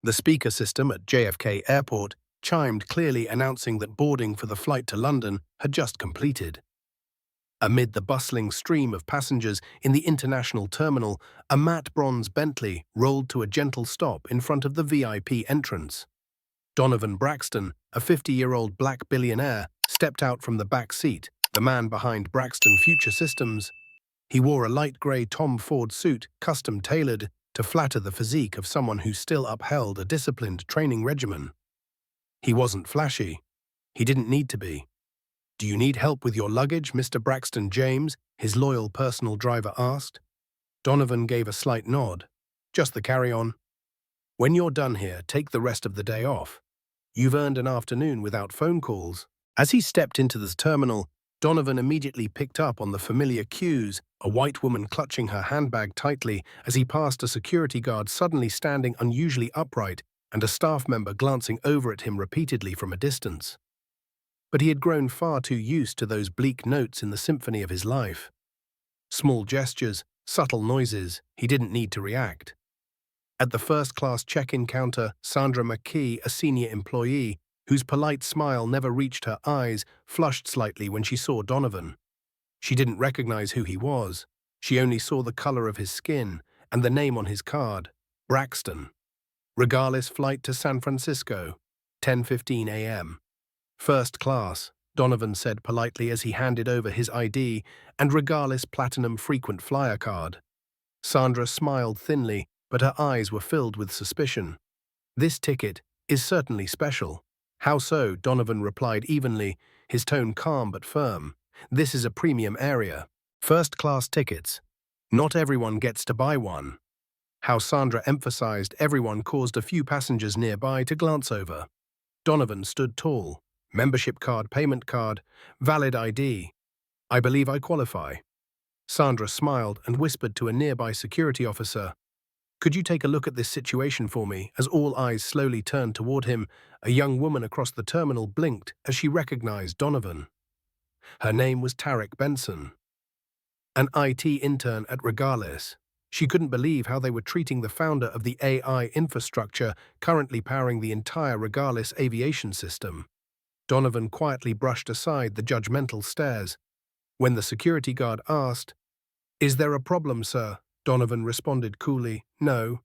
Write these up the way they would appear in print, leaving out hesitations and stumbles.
The speaker system at JFK Airport chimed clearly announcing that boarding for the flight to London had just completed. Amid the bustling stream of passengers in the international terminal, a matte bronze Bentley rolled to a gentle stop in front of the VIP entrance. Donovan Braxton, a 50-year-old black billionaire, stepped out from the back seat, the man behind Braxton Future Systems. He wore a light grey Tom Ford suit, custom-tailored to flatter the physique of someone who still upheld a disciplined training regimen. He wasn't flashy. He didn't need to be. "Do you need help with your luggage, Mr. Braxton James?" his loyal personal driver asked. Donovan gave a slight nod. "Just the carry-on. When you're done here, take the rest of the day off. You've earned an afternoon without phone calls." As he stepped into the terminal, Donovan immediately picked up on the familiar cues, a white woman clutching her handbag tightly as he passed a security guard suddenly standing unusually upright and a staff member glancing over at him repeatedly from a distance. But he had grown far too used to those bleak notes in the symphony of his life. Small gestures, subtle noises, he didn't need to react. At the first-class check-in counter, Sandra McKee, a senior employee, whose polite smile never reached her eyes, flushed slightly when she saw Donovan. She didn't recognize who he was. She only saw the color of his skin and the name on his card, Braxton. Regardless flight to San Francisco, 10:15 a.m. "First class," Donovan said politely as he handed over his ID and Regardless Platinum Frequent Flyer card. Sandra smiled thinly, but her eyes were filled with suspicion. "This ticket is certainly special." "How so?" Donovan replied evenly, his tone calm but firm. "This is a premium area. First-class tickets. Not everyone gets to buy one." How Sandra emphasized everyone caused a few passengers nearby to glance over. Donovan stood tall. "Membership card, payment card, valid ID. I believe I qualify." Sandra smiled and whispered to a nearby security officer, "Could you take a look at this situation for me?" As all eyes slowly turned toward him, a young woman across the terminal blinked as she recognized Donovan. Her name was Tarek Benson, an IT intern at Regardless. She couldn't believe how they were treating the founder of the AI infrastructure currently powering the entire Regardless aviation system. Donovan quietly brushed aside the judgmental stares. When the security guard asked, "Is there a problem, sir?" Donovan responded coolly, "No.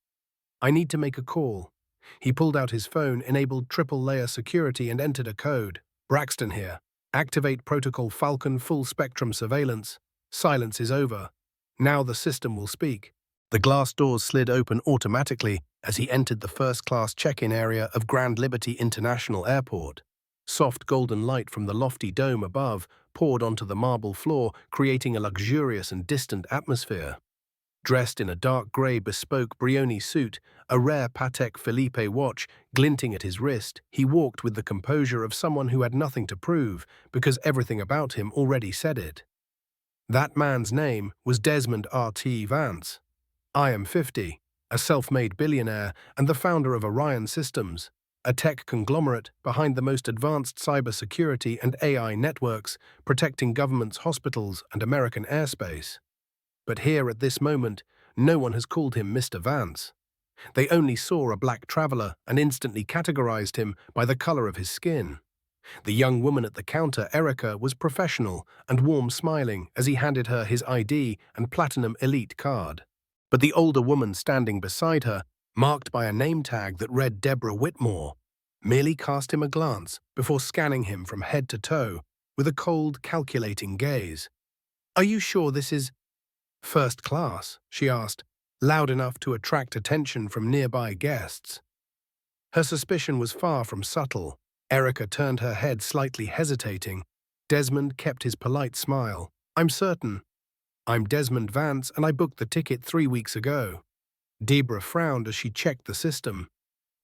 I need to make a call." He pulled out his phone, enabled triple-layer security, and entered a code. "Braxton here. Activate Protocol Falcon full-spectrum surveillance. Silence is over. Now the system will speak." The glass doors slid open automatically as he entered the first-class check-in area of Grand Liberty International Airport. Soft golden light from the lofty dome above poured onto the marble floor, creating a luxurious and distant atmosphere. Dressed in a dark grey bespoke Brioni suit, a rare Patek Philippe watch glinting at his wrist, he walked with the composure of someone who had nothing to prove because everything about him already said it. That man's name was Desmond R. Vance. I am 50, a self-made billionaire and the founder of Orion Systems, a tech conglomerate behind the most advanced cybersecurity and AI networks, protecting governments, hospitals, and American airspace. But here at this moment, no one has called him Mr. Vance. They only saw a black traveler and instantly categorized him by the color of his skin. The young woman at the counter, Erica, was professional and warm smiling as he handed her his ID and Platinum Elite card. But the older woman standing beside her, marked by a name tag that read Deborah Whitmore, merely cast him a glance before scanning him from head to toe with a cold, calculating gaze. "Are you sure this is first class?" she asked, loud enough to attract attention from nearby guests. Her suspicion was far from subtle. Erica turned her head slightly hesitating. Desmond kept his polite smile. "I'm certain. I'm Desmond Vance, and I booked the ticket 3 weeks ago." Deborah frowned as she checked the system.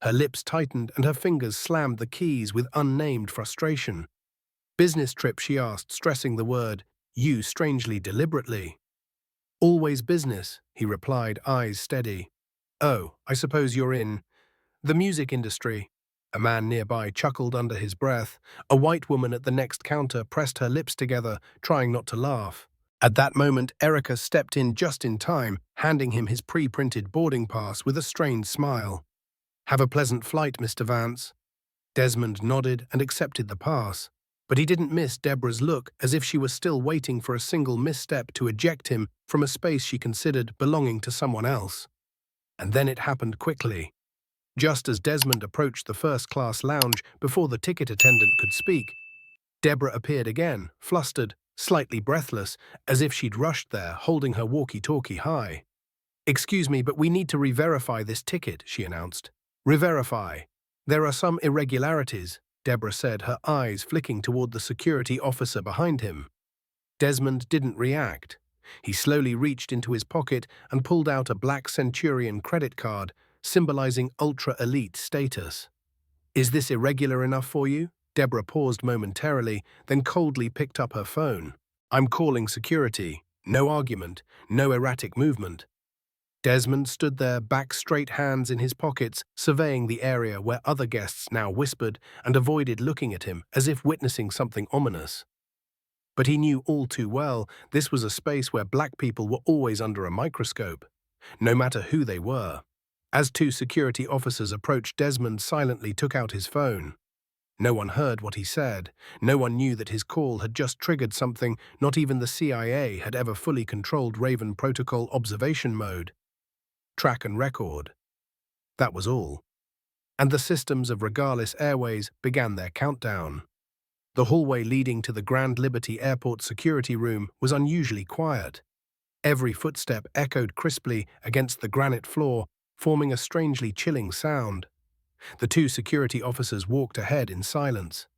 Her lips tightened and her fingers slammed the keys with unnamed frustration. "Business trip?" she asked, stressing the word "you" strangely deliberately. "Always business," he replied, eyes steady. "Oh, I suppose you're in the music industry." A man nearby chuckled under his breath. A white woman at the next counter pressed her lips together, trying not to laugh. At that moment, Erica stepped in just in time, handing him his pre-printed boarding pass with a strained smile. Have a pleasant flight, Mr. Vance. Desmond nodded and accepted the pass, but he didn't miss Deborah's look as if she was still waiting for a single misstep to eject him from a space she considered belonging to someone else. And then it happened quickly. Just as Desmond approached the first-class lounge before the ticket attendant could speak, Deborah appeared again, flustered, slightly breathless, as if she'd rushed there, holding her walkie-talkie high. "Excuse me, but we need to re-verify this ticket," she announced. "Re-verify. There are some irregularities," Deborah said, her eyes flicking toward the security officer behind him. Desmond didn't react. He slowly reached into his pocket and pulled out a black Centurion credit card, symbolizing ultra-elite status. "Is this irregular enough for you?" Deborah paused momentarily, then coldly picked up her phone. "I'm calling security. No argument, no erratic movement." Desmond stood there, back straight, hands in his pockets, surveying the area where other guests now whispered and avoided looking at him as if witnessing something ominous. But he knew all too well this was a space where black people were always under a microscope, no matter who they were. As two security officers approached, Desmond silently took out his phone. No one heard what he said. No one knew that his call had just triggered something not even the CIA had ever fully controlled. Raven Protocol observation mode. Track and record. That was all. And the systems of Regardless Airways began their countdown. The hallway leading to the Grand Liberty Airport security room was unusually quiet. Every footstep echoed crisply against the granite floor, forming a strangely chilling sound. The two security officers walked ahead in silence.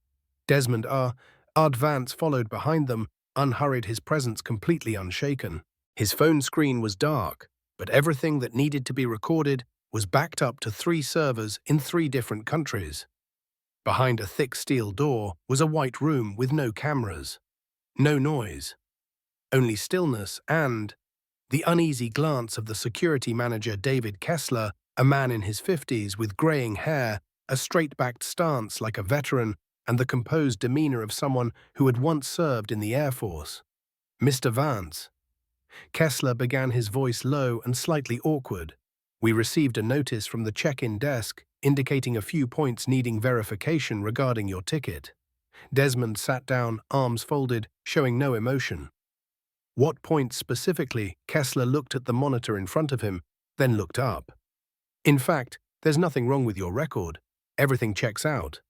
Desmond R. Vance followed behind them, unhurried, his presence completely unshaken. His phone screen was dark, but everything that needed to be recorded was backed up to 3 servers in 3 different countries. Behind a thick steel door was a white room with no cameras. No noise. Only stillness and the uneasy glance of the security manager David Kessler, a man in his 50s with graying hair, a straight-backed stance like a veteran, and the composed demeanor of someone who had once served in the Air Force. "Mr. Vance." Kessler began, his voice low and slightly awkward. "We received a notice from the check-in desk indicating a few points needing verification regarding your ticket." Desmond sat down, arms folded, showing no emotion. "What points specifically?" Kessler looked at the monitor in front of him, then looked up. "In fact, there's nothing wrong with your record. Everything checks out.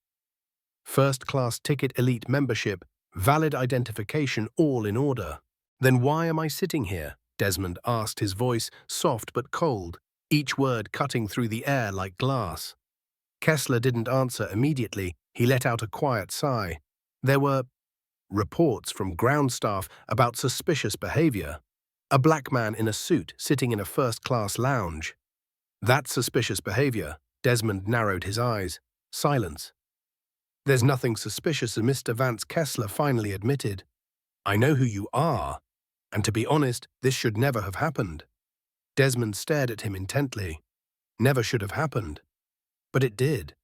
First-class ticket, elite membership, valid identification, all in order." "Then why am I sitting here?" Desmond asked, his voice soft but cold, each word cutting through the air like glass. Kessler didn't answer immediately. He let out a quiet sigh. There were reports from ground staff about suspicious behavior. A black man in a suit sitting in a first-class lounge. That's suspicious behavior. Desmond narrowed his eyes. Silence. "There's nothing suspicious," Mr. Vance, Kessler finally admitted. "I know who you are. And to be honest, this should never have happened." Desmond stared at him intently. Never should have happened. But it did.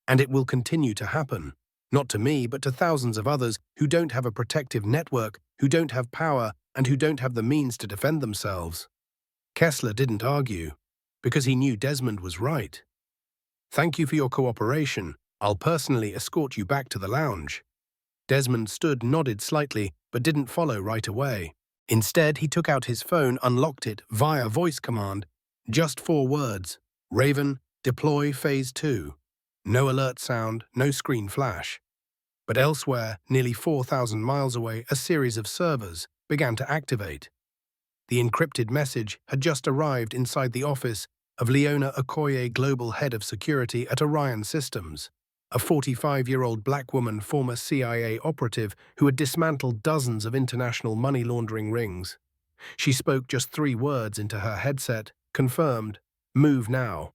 And it will continue to happen. Not to me, but to thousands of others who don't have a protective network, who don't have power, and who don't have the means to defend themselves. Kessler didn't argue, because he knew Desmond was right. "Thank you for your cooperation. I'll personally escort you back to the lounge." Desmond stood, nodded slightly, but didn't follow right away. Instead, he took out his phone, unlocked it via voice command. Just 4 words. "Raven, deploy phase 2. No alert sound, no screen flash. But elsewhere, nearly 4,000 miles away, a series of servers began to activate. The encrypted message had just arrived inside the office of Leona Okoye, global head of security at Orion Systems, a 45-year-old black woman, former CIA operative who had dismantled dozens of international money laundering rings. She spoke just 3 words into her headset, confirmed, "Move now."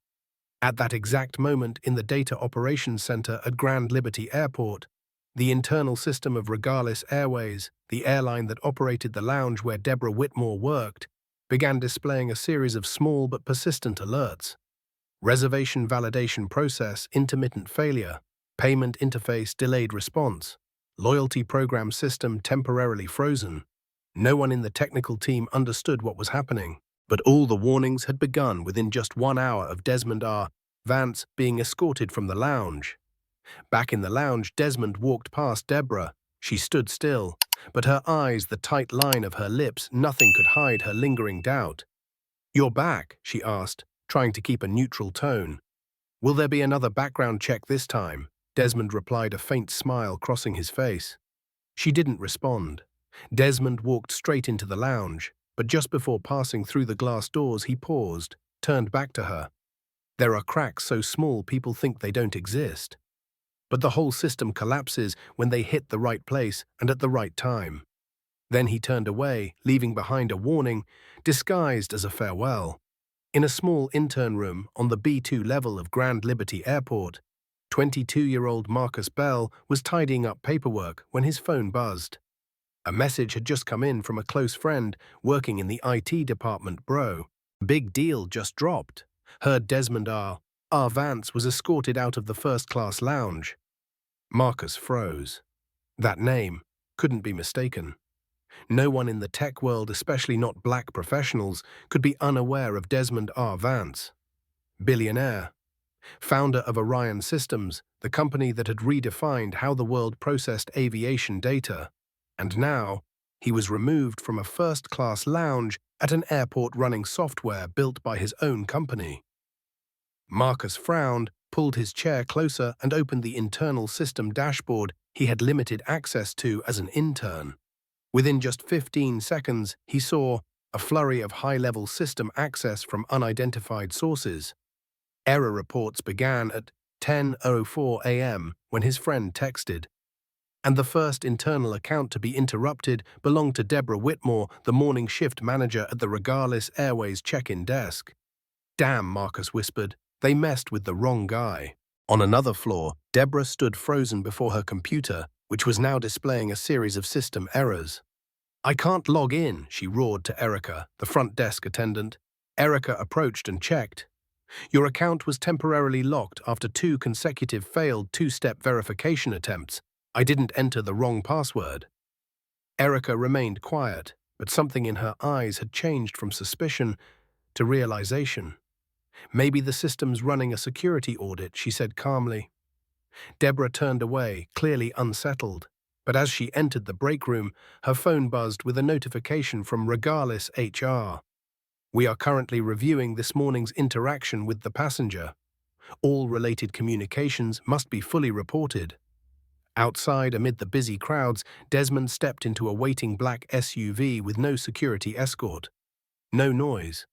At that exact moment, in the Data Operations Center at Grand Liberty Airport, the internal system of Regardless Airways, the airline that operated the lounge where Deborah Whitmore worked, began displaying a series of small but persistent alerts. Reservation validation process, intermittent failure. Payment interface, delayed response. Loyalty program system, temporarily frozen. No one in the technical team understood what was happening, but all the warnings had begun within just 1 hour of Desmond R. Vance being escorted from the lounge. Back in the lounge, Desmond walked past Deborah. She stood still, but her eyes, the tight line of her lips, nothing could hide her lingering doubt. "You're back?" she asked, trying to keep a neutral tone. "Will there be another background check this time?" Desmond replied, a faint smile crossing his face. She didn't respond. Desmond walked straight into the lounge, but just before passing through the glass doors, he paused, turned back to her. "There are cracks so small people think they don't exist. But the whole system collapses when they hit the right place and at the right time." Then he turned away, leaving behind a warning, disguised as a farewell. In a small intern room on the B2 level of Grand Liberty Airport, 22-year-old Marcus Bell was tidying up paperwork when his phone buzzed. A message had just come in from a close friend working in the IT department. "Bro, big deal just dropped. Heard Desmond R. Vance was escorted out of the first-class lounge." Marcus froze. That name couldn't be mistaken. No one in the tech world, especially not black professionals, could be unaware of Desmond R. Vance. Billionaire, founder of Orion Systems, the company that had redefined how the world processed aviation data. And now, he was removed from a first-class lounge at an airport running software built by his own company. Marcus frowned, pulled his chair closer, and opened the internal system dashboard he had limited access to as an intern. Within just 15 seconds, he saw a flurry of high-level system access from unidentified sources. Error reports began at 10:04 a.m. when his friend texted. And the first internal account to be interrupted belonged to Deborah Whitmore, the morning shift manager at the Regalis Airways check-in desk. "Damn," Marcus whispered. "They messed with the wrong guy." On another floor, Deborah stood frozen before her computer, which was now displaying a series of system errors. "I can't log in," she roared to Erica, the front desk attendant. Erica approached and checked. "Your account was temporarily locked after 2 consecutive failed two-step verification attempts. I didn't enter the wrong password." Erica remained quiet, but something in her eyes had changed from suspicion to realization. "Maybe the system's running a security audit," she said calmly. Deborah turned away, clearly unsettled, but as she entered the break room, her phone buzzed with a notification from Regalis HR. "We are currently reviewing this morning's interaction with the passenger. All related communications must be fully reported." Outside, amid the busy crowds, Desmond stepped into a waiting black SUV with no security escort. No noise.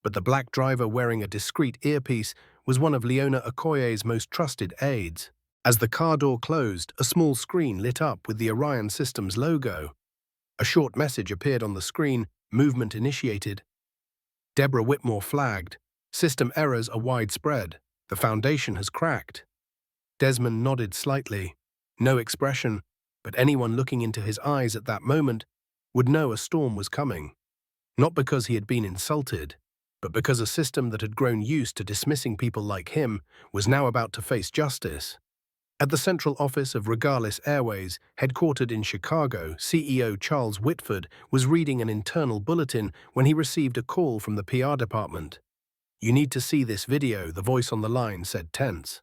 But the black driver, wearing a discreet earpiece, was one of Leona Okoye's most trusted aides. As the car door closed, a small screen lit up with the Orion Systems logo. A short message appeared on the screen: "Movement initiated." Deborah Whitmore flagged. "System errors are widespread. The foundation has cracked." Desmond nodded slightly. No expression, but anyone looking into his eyes at that moment would know a storm was coming. Not because he had been insulted, but because a system that had grown used to dismissing people like him was now about to face justice. At the central office of Regalis Airways, headquartered in Chicago, CEO Charles Whitford was reading an internal bulletin when he received a call from the PR department. "You need to see this video," the voice on the line said, tense.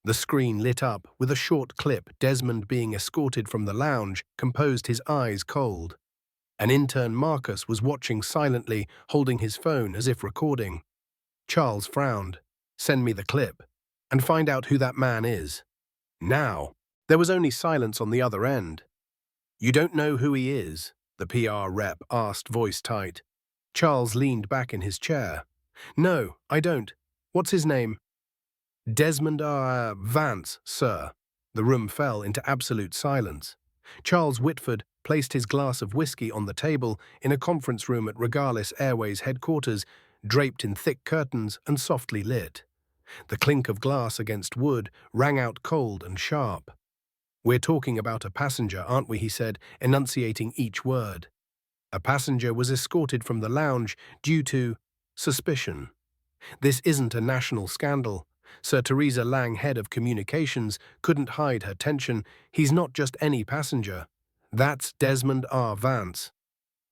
The screen lit up with a short clip. Desmond, being escorted from the lounge, composed his eyes cold. An intern, Marcus, was watching silently, holding his phone as if recording. Charles frowned. "Send me the clip, and find out who that man is. Now." There was only silence on the other end. "You don't know who he is?" the PR rep asked, voice tight. Charles leaned back in his chair. "No, I don't. What's his name?" "Desmond R. Vance, sir." The room fell into absolute silence. Charles Whitford placed his glass of whiskey on the table in a conference room at Regalis Airways headquarters, draped in thick curtains and softly lit. The clink of glass against wood rang out cold and sharp. "We're talking about a passenger, aren't we?" he said, enunciating each word. "A passenger was escorted from the lounge due to suspicion. This isn't a national scandal. Sir Teresa Lang, head of communications, couldn't hide her tension. He's not just any passenger. That's Desmond R. Vance,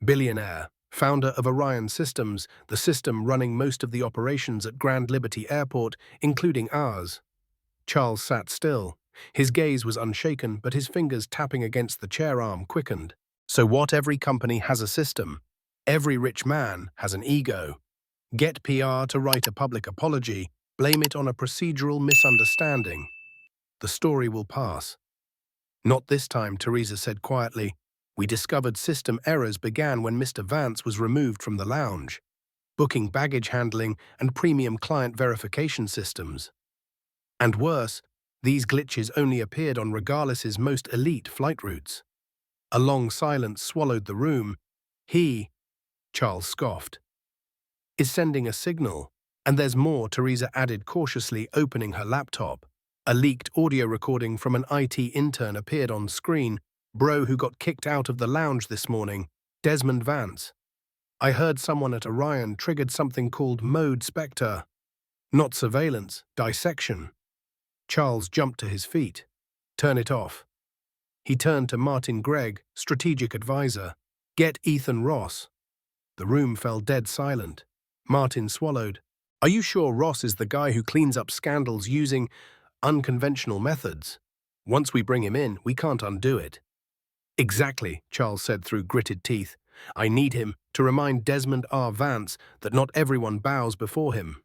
billionaire, founder of Orion Systems, the system running most of the operations at Grand Liberty Airport, including ours. Charles sat still. His gaze was unshaken, but his fingers tapping against the chair arm quickened. So what? Every company has a system. Every rich man has an ego. Get PR to write a public apology, blame it on a procedural misunderstanding. The story will pass. Not this time, Teresa said quietly. We discovered system errors began when Mr. Vance was removed from the lounge, booking baggage handling and premium client verification systems. And worse, these glitches only appeared on Regardless's most elite flight routes. A long silence swallowed the room. Charles scoffed, is sending a signal. And there's more, Teresa added cautiously, opening her laptop. A leaked audio recording from an IT intern appeared on screen. Bro who got kicked out of the lounge this morning, Desmond Vance. I heard someone at Orion triggered something called Mode Spectre. Not surveillance, dissection. Charles jumped to his feet. Turn it off. He turned to Martin Gregg, strategic advisor. Get Ethan Ross. The room fell dead silent. Martin swallowed. Are you sure Ross is the guy who cleans up scandals using unconventional methods? Once we bring him in, we can't undo it. Exactly, Charles said through gritted teeth. I need him to remind Desmond R. Vance that not everyone bows before him.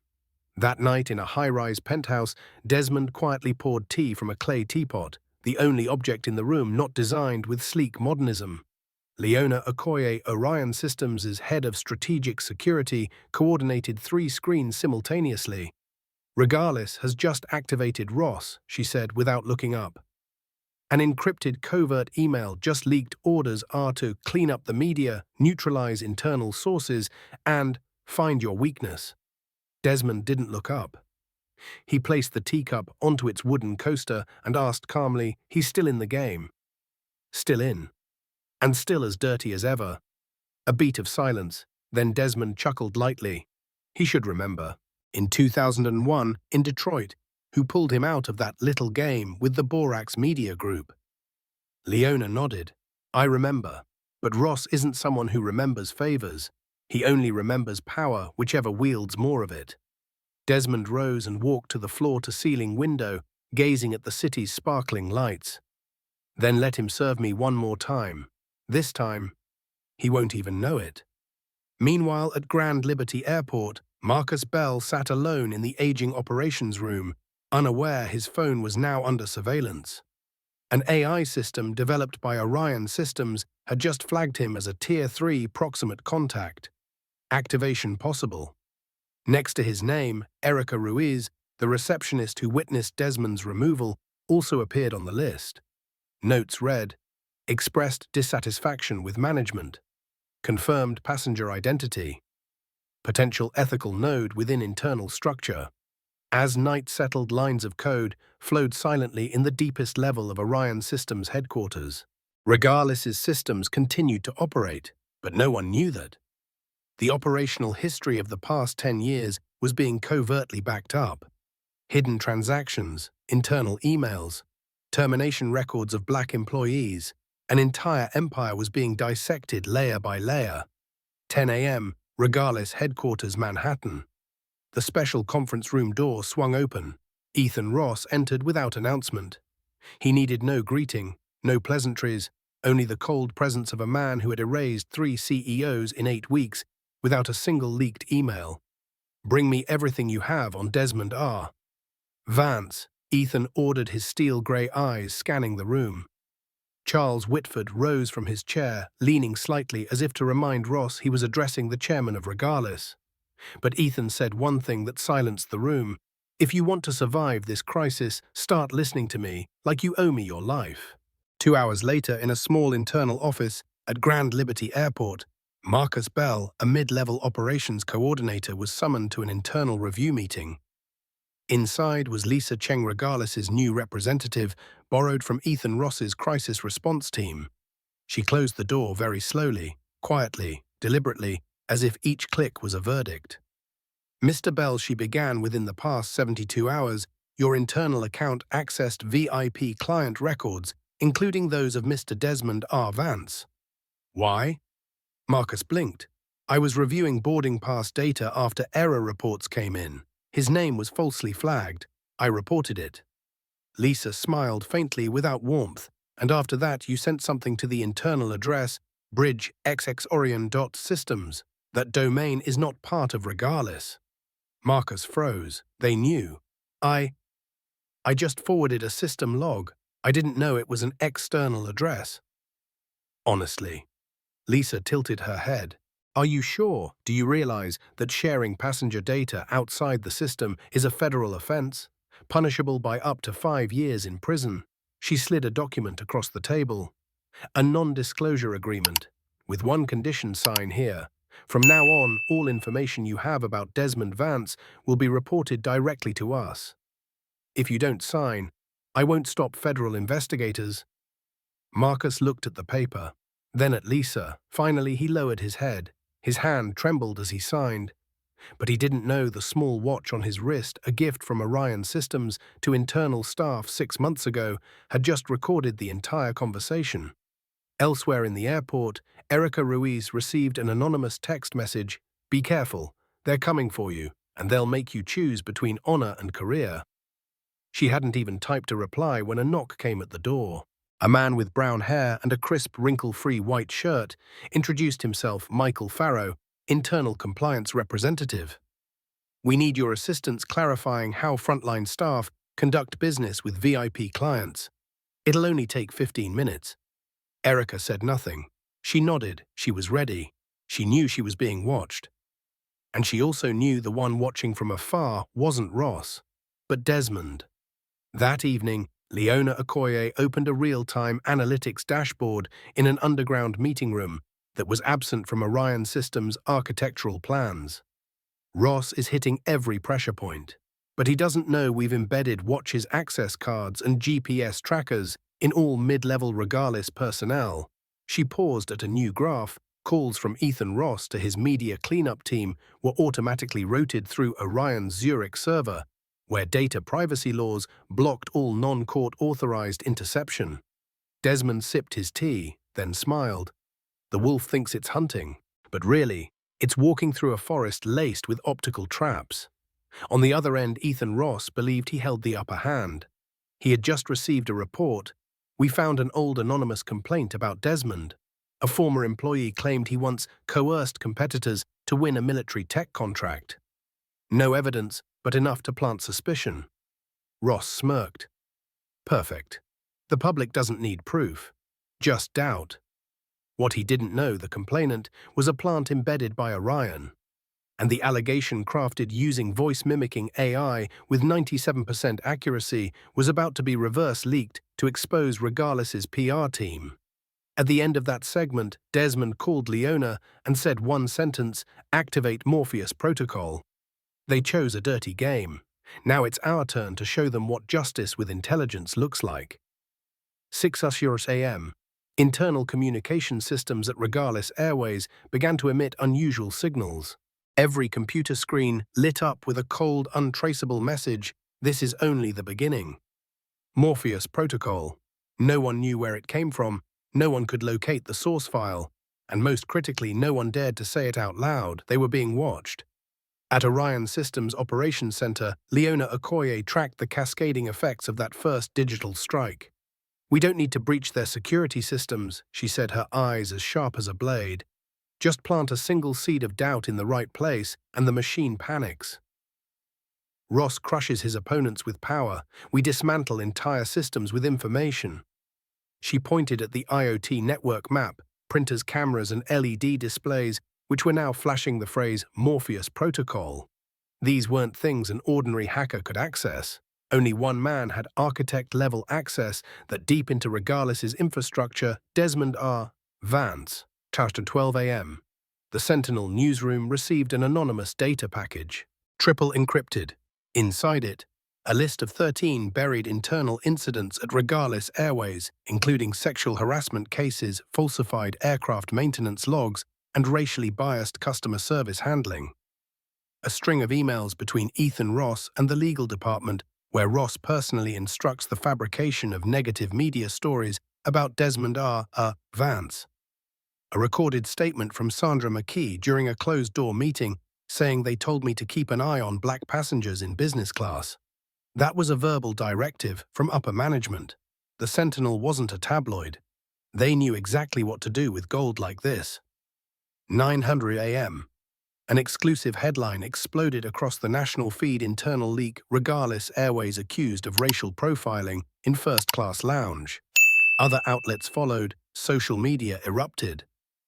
That night in a high-rise penthouse, Desmond quietly poured tea from a clay teapot, the only object in the room not designed with sleek modernism. Leona Okoye, Orion Systems' head of strategic security, coordinated 3 screens simultaneously. Regardless has just activated Ross, she said without looking up. An encrypted covert email just leaked. Orders are to clean up the media, neutralize internal sources, and find your weakness. Desmond didn't look up. He placed the teacup onto its wooden coaster and asked calmly, he's still in the game. Still in. And still as dirty as ever. A beat of silence, then Desmond chuckled lightly. He should remember. In 2001, in Detroit, who pulled him out of that little game with the Borax Media Group. Leona nodded. I remember. But Ross isn't someone who remembers favors. He only remembers power, whichever wields more of it. Desmond rose and walked to the floor-to-ceiling window, gazing at the city's sparkling lights. Then let him serve me one more time. This time, he won't even know it. Meanwhile, at Grand Liberty Airport, Marcus Bell sat alone in the aging operations room, unaware his phone was now under surveillance. An AI system developed by Orion Systems had just flagged him as a Tier 3 proximate contact. Activation possible. Next to his name, Erica Ruiz, the receptionist who witnessed Desmond's removal, also appeared on the list. Notes read, expressed dissatisfaction with management, confirmed passenger identity, potential ethical node within internal structure. As night settled, lines of code flowed silently in the deepest level of Orion Systems headquarters. Regardless's systems continued to operate, but no one knew that. The operational history of the past 10 years was being covertly backed up. Hidden transactions, internal emails, termination records of black employees. An entire empire was being dissected layer by layer. 10 a.m., Regardless headquarters, Manhattan. The special conference room door swung open. Ethan Ross entered without announcement. He needed no greeting, no pleasantries, only the cold presence of a man who had erased 3 CEOs in 8 weeks without a single leaked email. Bring me everything you have on Desmond R. Vance, Ethan ordered, his steel-gray eyes scanning the room. Charles Whitford rose from his chair, leaning slightly as if to remind Ross he was addressing the chairman of Regardless. But Ethan said one thing that silenced the room. If you want to survive this crisis, start listening to me, like you owe me your life. 2 hours later, in a small internal office at Grand Liberty Airport, Marcus Bell, a mid-level operations coordinator, was summoned to an internal review meeting. Inside was Lisa Cheng, Regardless's new representative, borrowed from Ethan Ross's crisis response team. She closed the door very slowly, quietly, deliberately, as if each click was a verdict. Mr. Bell, she began, within the past 72 hours, your internal account accessed VIP client records, including those of Mr. Desmond R. Vance. Why? Marcus blinked. I was reviewing boarding pass data after error reports came in. His name was falsely flagged. I reported it. Lisa smiled faintly without warmth, and after that you sent something to the internal address bridge.xxorion.systems. That domain is not part of Regalis. Marcus froze. They knew. I just forwarded a system log. I didn't know it was an external address. Honestly. Lisa tilted her head. Are you sure? Do you realize that sharing passenger data outside the system is a federal offense, punishable by up to 5 years in prison? She slid a document across the table. A non-disclosure agreement. With one condition, sign here. From now on, all information you have about Desmond Vance will be reported directly to us. If you don't sign, I won't stop federal investigators. Marcus looked at the paper, then at Lisa. Finally, he lowered his head. His hand trembled as he signed. But he didn't know the small watch on his wrist, a gift from Orion Systems to internal staff 6 months ago, had just recorded the entire conversation. Elsewhere in the airport, Erica Ruiz received an anonymous text message. Be careful, they're coming for you, and they'll make you choose between honor and career. She hadn't even typed a reply when a knock came at the door. A man with brown hair and a crisp, wrinkle-free white shirt introduced himself, Michael Farrow, internal compliance representative. We need your assistance clarifying how frontline staff conduct business with VIP clients. It'll only take 15 minutes. Erica said nothing. She nodded. She was ready. She knew she was being watched. And she also knew the one watching from afar wasn't Ross, but Desmond. That evening, Leona Okoye opened a real-time analytics dashboard in an underground meeting room that was absent from Orion Systems' architectural plans. Ross is hitting every pressure point, but he doesn't know we've embedded watches access cards and GPS trackers in all mid-level Regalis personnel. She paused at a new graph. Calls from Ethan Ross to his media cleanup team were automatically routed through Orion's Zurich server, where data privacy laws blocked all non-court authorized interception. Desmond sipped his tea, then smiled. The wolf thinks it's hunting, but really, it's walking through a forest laced with optical traps. On the other end, Ethan Ross believed he held the upper hand. He had just received a report. We found an old anonymous complaint about Desmond. A former employee claimed he once coerced competitors to win a military tech contract. No evidence, but enough to plant suspicion. Ross smirked. Perfect. The public doesn't need proof, just doubt. What he didn't know, the complainant, was a plant embedded by Orion, and the allegation crafted using voice-mimicking AI with 97% accuracy was about to be reverse-leaked to expose Regalis's PR team. At the end of that segment, Desmond called Leona and said one sentence, "Activate Morpheus Protocol." They chose a dirty game. Now it's our turn to show them what justice with intelligence looks like. 6:00 a.m. Internal communication systems at Regalis Airways began to emit unusual signals. Every computer screen lit up with a cold, untraceable message. This is only the beginning. Morpheus Protocol. No one knew where it came from, no one could locate the source file, and most critically, no one dared to say it out loud. They were being watched. At Orion Systems Operations Center, Leona Okoye tracked the cascading effects of that first digital strike. We don't need to breach their security systems, she said, her eyes as sharp as a blade. Just plant a single seed of doubt in the right place, and the machine panics. Ross crushes his opponents with power. We dismantle entire systems with information. She pointed at the IoT network map, printers, cameras, and LED displays, which were now flashing the phrase Morpheus Protocol. These weren't things an ordinary hacker could access. Only one man had architect-level access that deep into Regalis's infrastructure, Desmond R. Vance. Charged at 12 a.m. The Sentinel newsroom received an anonymous data package, triple encrypted. Inside it, a list of 13 buried internal incidents at Regalis Airways, including sexual harassment cases, falsified aircraft maintenance logs, and racially biased customer service handling. A string of emails between Ethan Ross and the legal department, where Ross personally instructs the fabrication of negative media stories about Desmond R. Vance. A recorded statement from Sandra McKee during a closed-door meeting saying they told me to keep an eye on black passengers in business class. That was a verbal directive from upper management. The Sentinel wasn't a tabloid. They knew exactly what to do with gold like this. 900 a.m. An exclusive headline exploded across the national feed: internal leak, Regardless Airways accused of racial profiling in first-class lounge. Other outlets followed, social media erupted.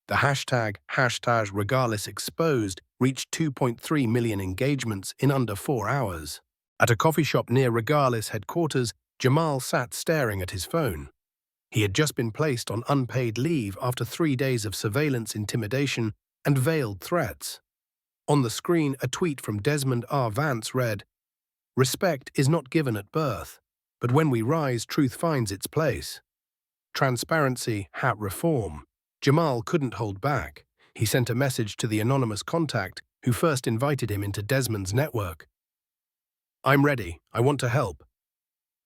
The hashtag Regardless Exposed reached 2.3 million engagements in under 4 hours. At a coffee shop near Regardless headquarters, Jamal sat staring at his phone. He had just been placed on unpaid leave after 3 days of surveillance, intimidation, and veiled threats. On the screen, a tweet from Desmond R. Vance read, "Respect is not given at birth, but when we rise, truth finds its place." Transparency, hat reform. Jamal couldn't hold back. He sent a message to the anonymous contact who first invited him into Desmond's network. "I'm ready. I want to help."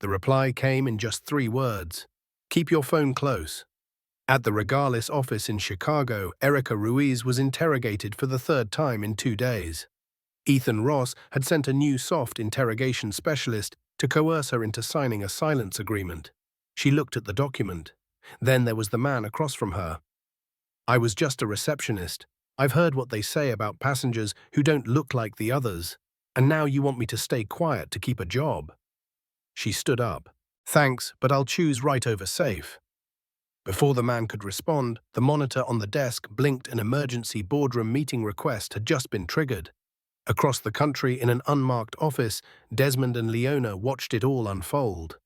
The reply came in just 3 words. "Keep your phone close." At the Regardless office in Chicago, Erica Ruiz was interrogated for the 3rd time in 2 days. Ethan Ross had sent a new soft interrogation specialist to coerce her into signing a silence agreement. She looked at the document. Then there was the man across from her. "I was just a receptionist. I've heard what they say about passengers who don't look like the others. And now you want me to stay quiet to keep a job?" She stood up. "Thanks, but I'll choose right over safe." Before the man could respond, the monitor on the desk blinked. An emergency boardroom meeting request had just been triggered. Across the country, in an unmarked office, Desmond and Leona watched it all unfold.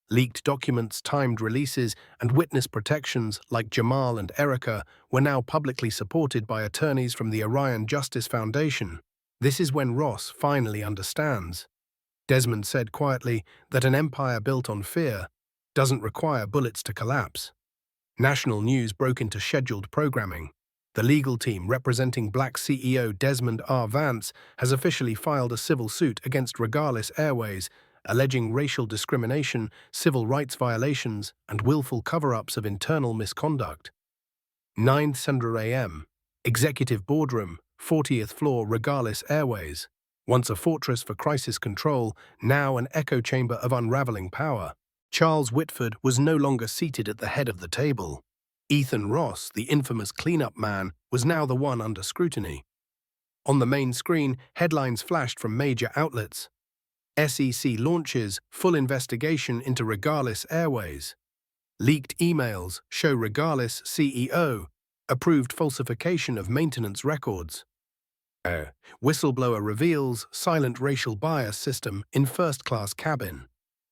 Leaked documents, timed releases, and witness protections like Jamal and Erica were now publicly supported by attorneys from the Orion Justice Foundation. This is when Ross finally understands. Desmond said quietly that an empire built on fear doesn't require bullets to collapse. National news broke into scheduled programming. The legal team representing Black CEO Desmond R. Vance has officially filed a civil suit against Regardless Airways, alleging racial discrimination, civil rights violations, and willful cover-ups of internal misconduct. 9:00 a.m. Executive Boardroom, 40th floor, Regardless Airways. Once a fortress for crisis control, now an echo chamber of unraveling power. Charles Whitford was no longer seated at the head of the table. Ethan Ross, the infamous cleanup man, was now the one under scrutiny. On the main screen, headlines flashed from major outlets. SEC launches full investigation into Regardless Airways. Leaked emails show Regardless CEO approved falsification of maintenance records. Whistleblower reveals silent racial bias system in first-class cabin.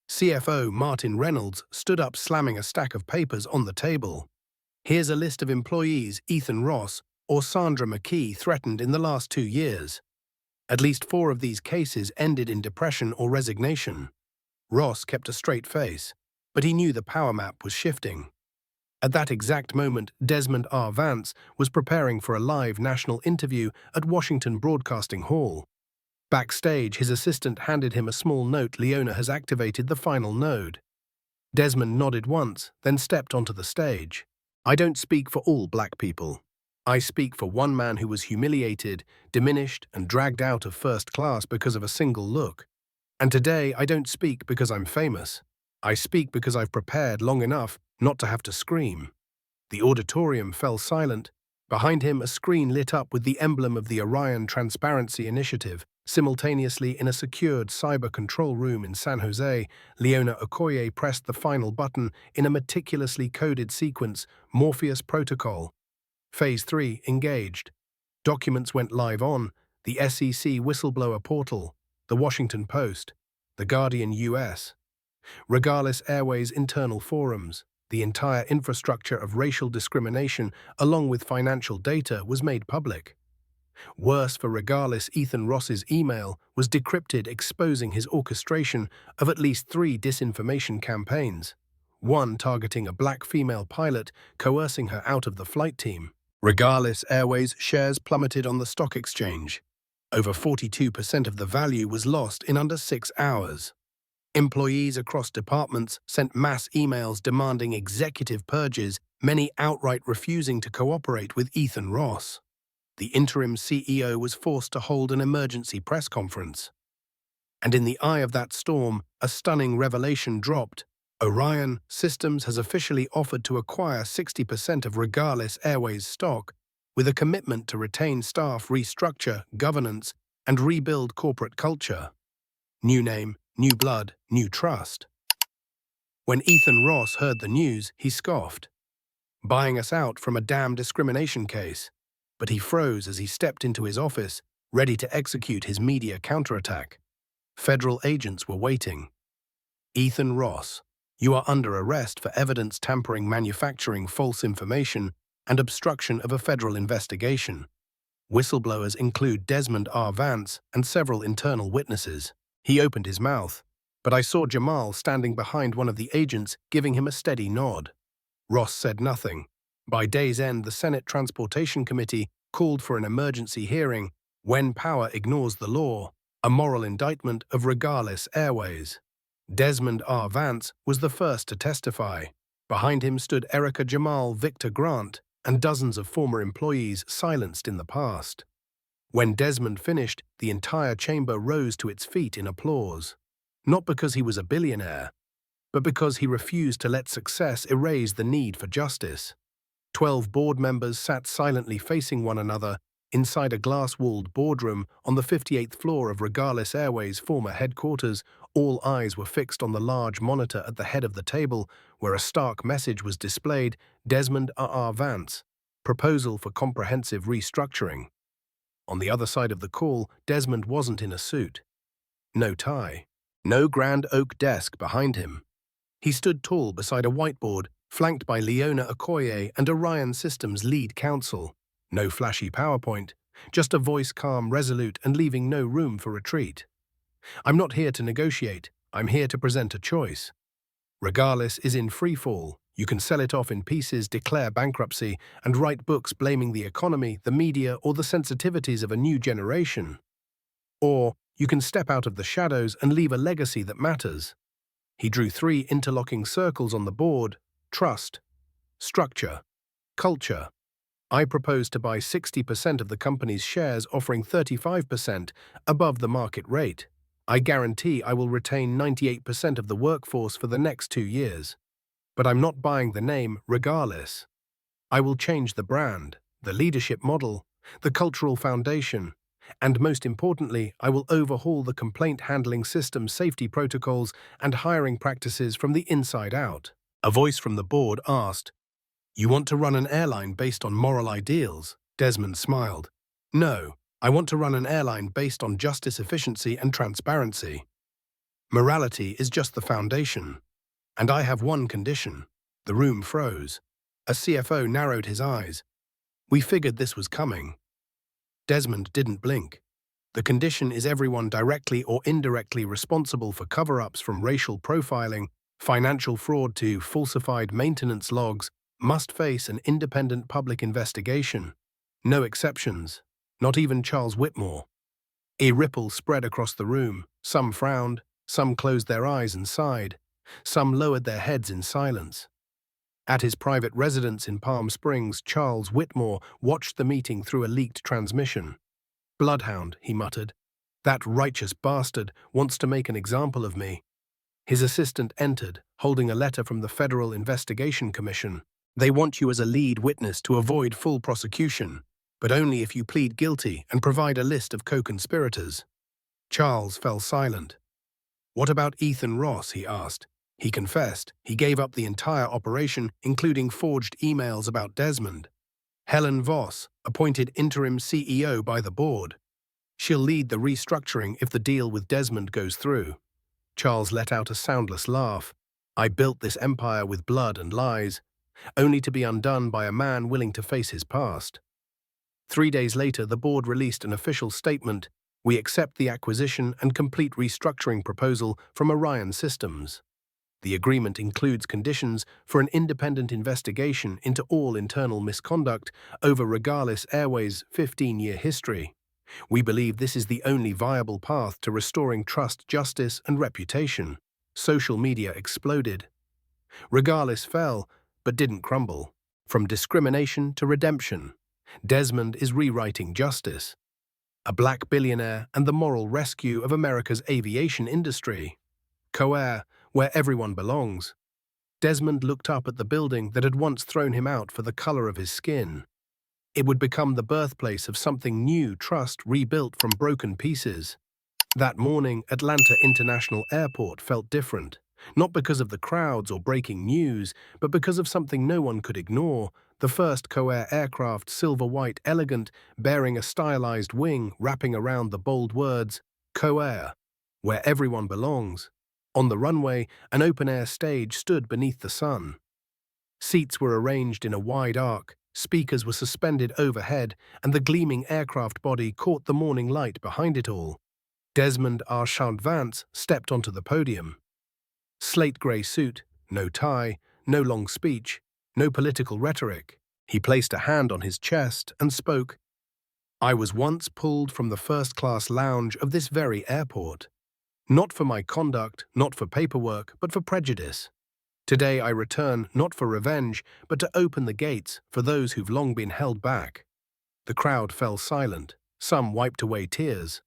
CFO Martin Reynolds stood up, slamming a stack of papers on the table. Here's a list of employees Ethan Ross or Sandra McKee threatened in the last 2 years. At least 4 of these cases ended in depression or resignation. Ross kept a straight face, but he knew the power map was shifting. At that exact moment, Desmond R. Vance was preparing for a live national interview at Washington Broadcasting Hall. Backstage, his assistant handed him a small note. "Leona has activated the final node." Desmond nodded once, then stepped onto the stage. "I don't speak for all black people. I speak for one man who was humiliated, diminished, and dragged out of first class because of a single look. And today, I don't speak because I'm famous. I speak because I've prepared long enough not to have to scream." The auditorium fell silent. Behind him, a screen lit up with the emblem of the Orion Transparency Initiative. Simultaneously, in a secured cyber control room in San Jose, Leona Okoye pressed the final button in a meticulously coded sequence: Morpheus Protocol. Phase 3 engaged. Documents went live on the SEC whistleblower portal, the Washington Post, the Guardian US, Regardless Airways internal forums. The entire infrastructure of racial discrimination, along with financial data, was made public. Worse for Regardless, Ethan Ross's email was decrypted, exposing his orchestration of at least 3 disinformation campaigns. One targeting a black female pilot, coercing her out of the flight team. Regardless Airways shares plummeted on the stock exchange. Over 42% of the value was lost in under 6 hours. Employees across departments sent mass emails demanding executive purges, many outright refusing to cooperate with Ethan Ross. The interim CEO was forced to hold an emergency press conference. And in the eye of that storm, a stunning revelation dropped. Orion Systems has officially offered to acquire 60% of Regalis Airways stock, with a commitment to retain staff, restructure governance, and rebuild corporate culture. New name, new blood, new trust. When Ethan Ross heard the news, he scoffed. Buying us out from a damn discrimination case. But he froze as he stepped into his office, ready to execute his media counterattack. Federal agents were waiting. Ethan Ross, you are under arrest for evidence tampering, manufacturing false information, and obstruction of a federal investigation. Whistleblowers include Desmond R. Vance and several internal witnesses. He opened his mouth, but I saw Jamal standing behind one of the agents, giving him a steady nod. Ross said nothing. By day's end, the Senate Transportation Committee called for an emergency hearing. When power ignores the law, a moral indictment of Regalis Airways. Desmond R. Vance was the first to testify. Behind him stood Erica Jamal, Victor Grant, and dozens of former employees silenced in the past. When Desmond finished, the entire chamber rose to its feet in applause. Not because he was a billionaire, but because he refused to let success erase the need for justice. 12 board members sat silently facing one another inside a glass-walled boardroom on the 58th floor of Regalis Airways' former headquarters. All eyes were fixed on the large monitor at the head of the table, where a stark message was displayed: Desmond R. Vance, proposal for comprehensive restructuring. On the other side of the call, Desmond wasn't in a suit. No tie. No grand oak desk behind him. He stood tall beside a whiteboard, flanked by Leona Okoye and Orion Systems' lead counsel. No flashy PowerPoint, just a voice calm, resolute, and leaving no room for retreat. I'm not here to negotiate. I'm here to present a choice. Regalis is in freefall. You can sell it off in pieces, declare bankruptcy, and write books blaming the economy, the media, or the sensitivities of a new generation. Or you can step out of the shadows and leave a legacy that matters. He drew 3 interlocking circles on the board: trust, structure, culture. I propose to buy 60% of the company's shares, offering 35% above the market rate. I guarantee I will retain 98% of the workforce for the next 2 years. But I'm not buying the name Regalis. I will change the brand, the leadership model, the cultural foundation, and most importantly, I will overhaul the complaint handling system, safety protocols, and hiring practices from the inside out. A voice from the board asked, "You want to run an airline based on moral ideals?" Desmond smiled. "No, I want to run an airline based on justice, efficiency, and transparency. Morality is just the foundation. And I have one condition." The room froze. A CFO narrowed his eyes. "We figured this was coming." Desmond didn't blink. "The condition is everyone directly or indirectly responsible for cover-ups, from racial profiling, financial fraud to falsified maintenance logs, must face an independent public investigation. No exceptions, not even Charles Whitmore." A ripple spread across the room. Some frowned, some closed their eyes and sighed, some lowered their heads in silence. At his private residence in Palm Springs, Charles Whitmore watched the meeting through a leaked transmission. "Bloodhound," he muttered. "That righteous bastard wants to make an example of me." His assistant entered, holding a letter from the Federal Investigation Commission. "They want you as a lead witness to avoid full prosecution, but only if you plead guilty and provide a list of co-conspirators." Charles fell silent. "What about Ethan Ross?" he asked. "He confessed. He gave up the entire operation, including forged emails about Desmond." "Helen Voss, appointed interim CEO by the board. She'll lead the restructuring if the deal with Desmond goes through." Charles let out a soundless laugh. "I built this empire with blood and lies, only to be undone by a man willing to face his past." 3 days later, the board released an official statement: "We accept the acquisition and complete restructuring proposal from Orion Systems. The agreement includes conditions for an independent investigation into all internal misconduct over Regalis Airways' 15-year history. We believe this is the only viable path to restoring trust, justice, and reputation." Social media exploded. Regardless fell, but didn't crumble. From discrimination to redemption, Desmond is rewriting justice. A black billionaire and the moral rescue of America's aviation industry. Coair, where everyone belongs. Desmond looked up at the building that had once thrown him out for the color of his skin. It would become the birthplace of something new, trust rebuilt from broken pieces. That morning, Atlanta International Airport felt different. Not because of the crowds or breaking news, but because of something no one could ignore. The first Coair aircraft, silver-white, elegant, bearing a stylized wing wrapping around the bold words, Coair, where everyone belongs. On the runway, an open-air stage stood beneath the sun. Seats were arranged in a wide arc, speakers were suspended overhead, and the gleaming aircraft body caught the morning light behind it all. Desmond R. Vance stepped onto the podium. Slate-grey suit, no tie, no long speech, no political rhetoric. He placed a hand on his chest and spoke. "I was once pulled from the first-class lounge of this very airport. Not for my conduct, not for paperwork, but for prejudice. Today I return not for revenge, but to open the gates for those who've long been held back." The crowd fell silent. Some wiped away tears.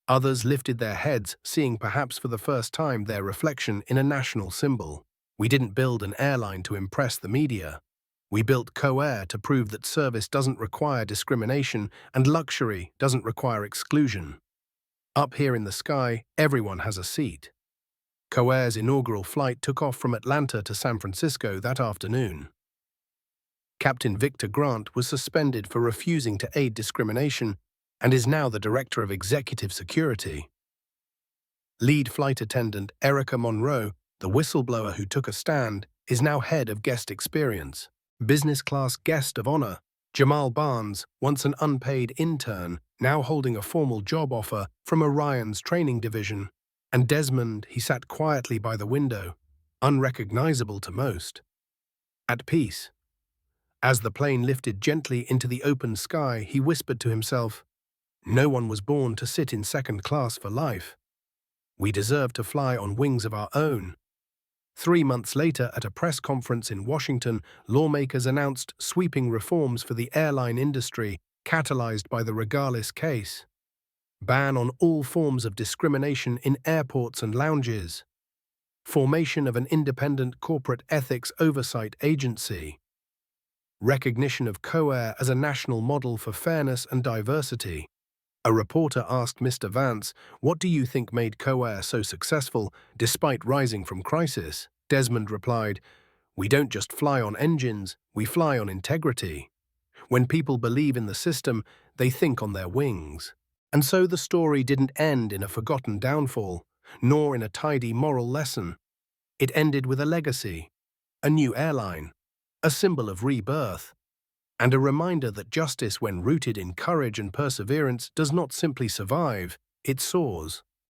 Others lifted their heads, seeing perhaps for the first time their reflection in a national symbol. We didn't build an airline to impress the media. We built Coair to prove that service doesn't require discrimination and luxury doesn't require exclusion. Up here in the sky, everyone has a seat. Coair's inaugural flight took off from Atlanta to San Francisco that afternoon. Captain Victor Grant was suspended for refusing to aid discrimination and is now the Director of Executive Security. Lead flight attendant Erica Monroe, the whistleblower who took a stand, is now head of guest experience. Business class guest of honor, Jamal Barnes, once an unpaid intern, now holding a formal job offer from Orion's training division. And Desmond, he sat quietly by the window, unrecognizable to most. At peace. As the plane lifted gently into the open sky, he whispered to himself, "No one was born to sit in second class for life. We deserve to fly on wings of our own." 3 months later, at a press conference in Washington, lawmakers announced sweeping reforms for the airline industry, catalyzed by the Regardless case. Ban on all forms of discrimination in airports and lounges. Formation of an independent corporate ethics oversight agency. Recognition of Coair as a national model for fairness and diversity. A reporter asked Mr. Vance, "What do you think made Coair so successful despite rising from crisis?" Desmond replied, "We don't just fly on engines, we fly on integrity. When people believe in the system, they think on their wings." And so the story didn't end in a forgotten downfall, nor in a tidy moral lesson. It ended with a legacy, a new airline, a symbol of rebirth, and a reminder that justice, when rooted in courage and perseverance, does not simply survive, it soars.